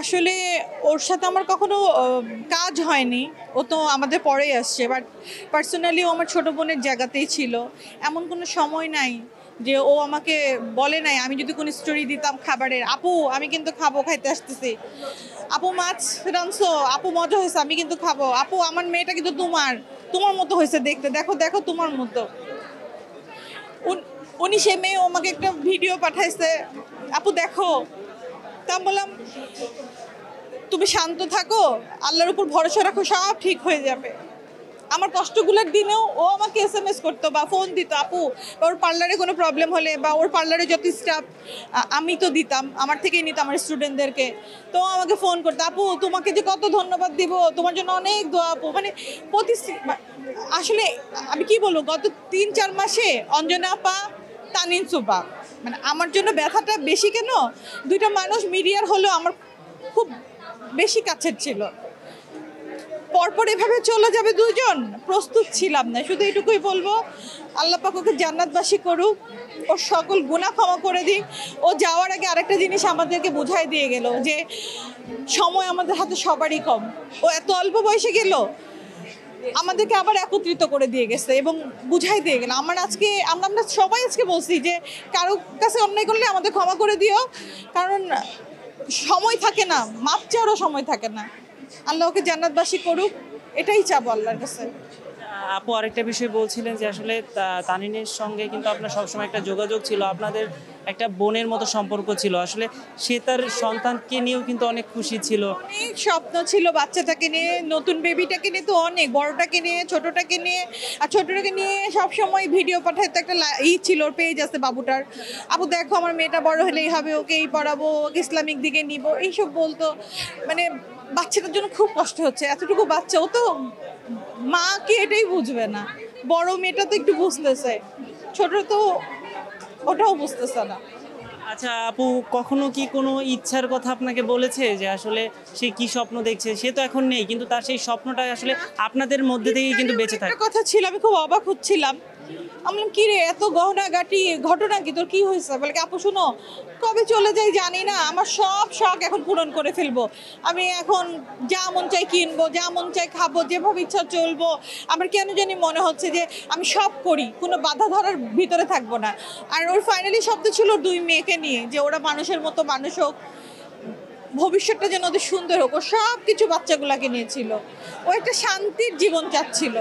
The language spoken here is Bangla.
আসলে ওর সাথে আমার কখনো কাজ হয়নি। ও তো আমাদের পরেই আসছে। বাট পার্সোনালি ও আমার ছোট বোনের জায়গাতেই ছিল। এমন কোনো সময় নাই যে ও আমাকে বলে নাই, আমি যদি কোনো স্টোরি দিতাম খাবারের, "আপু আমি কিন্তু খাবো, খাইতে আসতেছি। আপু মাছ রাঁধছো, আপু মজা হয়েছে, আমি কিন্তু খাবো। আপু আমার মেয়েটা কিন্তু তোমার, তোমার মতো হয়েছে দেখতে, দেখো দেখো তোমার মতো।" উনি সে মেয়ে ও আমাকে একটা ভিডিও পাঠাইছে, "আপু দেখো।" তা আমি বললাম, তুমি শান্ত থাকো, আল্লাহর উপর ভরসা রাখো, সব ঠিক হয়ে যাবে। আমার কষ্টগুলোর দিনেও ও আমাকে এসএমএস করতো বা ফোন দিত, আপু ওর পার্লারে কোনো প্রবলেম হলে বা ওর পার্লারে যত স্টাফ আমি তো দিতাম, আমার থেকেই নিতাম আমার স্টুডেন্টদেরকে। তো ও আমাকে ফোন করতো, আপু তোমাকে যে কত ধন্যবাদ দিব, তোমার জন্য অনেক দোয়া আপু। মানে আসলে আমি কি বলবো, গত 3-4 মাসে অঞ্জনা আপা, তানিন সুপা, মানে আমার জন্য ব্যথাটা বেশি কেন, দুইটা মানুষ মিডিয়ার হলেও আমার খুব বেশি কাছের ছিল। পরপর এভাবে চলে যাবে দুজন, প্রস্তুত ছিলাম না। শুধু এটুকুই বলবো, আল্লাহ পাক ওকে জান্নাতবাসী করুক, ওর সকল গুনাহ ক্ষমা করে দিক। ও যাওয়ার আগে আরেকটা জিনিস আমাদেরকে বুঝাই দিয়ে গেল যে সময় আমাদের হাতে সবারই কম। ও এত অল্প বয়সে গেল, আমাদেরকে আবার একত্রিত করে দিয়ে গেছে এবং বুঝাই দিয়ে গেল। আজকে আমরা সবাই আজকে বলছি যে কারো কাছে অন্যায় করলে আমাদের ক্ষমা করে দিও, কারণ সময় থাকে না, মাপ চাওয়ারও সময় থাকে না। আল্লাহ ওকে জান্নাতবাসী করুক, এটাই চাবো আল্লাহর কাছে। আপু আরেকটা বিষয় বলছিলেন যে আসলে তানিনের সঙ্গে কিন্তু আপনার সবসময় একটা যোগাযোগ ছিল, আপনাদের একটা বোনের মতো সম্পর্ক ছিল। আসলে সে তার সন্তানকে নিয়েও কিন্তু অনেক খুশি ছিল। অনেক স্বপ্ন ছিল বাচ্চাটাকে নিয়ে, নতুন বেবিটাকে নিয়ে, তো অনেক বড়টাকে নিয়ে, ছোটটাকে নিয়ে। আর ছোটটাকে নিয়ে সব সময় ভিডিও পাঠাইতে একটা ছিল, ওর পেজ আছে বাবুটার, আপু দেখো আমার মেয়েটা বড় হলেই হবে, ওকে এই পড়াবো, ওকে ইসলামিক দিকে নিব, এইসব বলতো। মানে বাচ্চাটার জন্য খুব কষ্ট হচ্ছে, এতটুকু বাচ্চা, ও তো মা কি এটাই বুঝবে না। বড় মেয়েটা তো একটু বুঝতেছে, ছোট তো ওটাও বুঝতেছে না। আচ্ছা আপু, কখনো কি কোনো ইচ্ছার কথা আপনাকে বলেছে যে আসলে সে কি স্বপ্ন দেখছে? সে তো এখন নেই, কিন্তু তার সেই স্বপ্নটা আসলে আপনাদের মধ্যে থেকেই কিন্তু বেঁচে থাকে। একটা কথা ছিল, আমি খুব অবাক হচ্ছিলাম। আমি বললাম, কি রে এত গহনা গাটি, ঘটনা কি, তোর কি হয়েছে? বলে কি, আপু শোনো, কবে চলে যাই জানি না, আমার সব শখ এখন পূরণ করে ফেলবো। আমি এখন যা মন চাই কিনবো, যা মন চাই খাবো, যেভাবে ইচ্ছা চলবো। আমার কেন জানি মনে হচ্ছে যে আমি সব করি, কোনো বাধা ধরার ভিতরে থাকবো না। আর ওর ফাইনালি শব্দ ছিল ওর 2 মেয়েকে নিয়ে, যে ওরা মানুষের মতো মানুষ হোক, ভবিষ্যৎটা যেন ওদের সুন্দর হোক। ও সব কিছু বাচ্চাগুলাকে নিয়েছিল, ও একটা শান্তির জীবন চাচ্ছিল।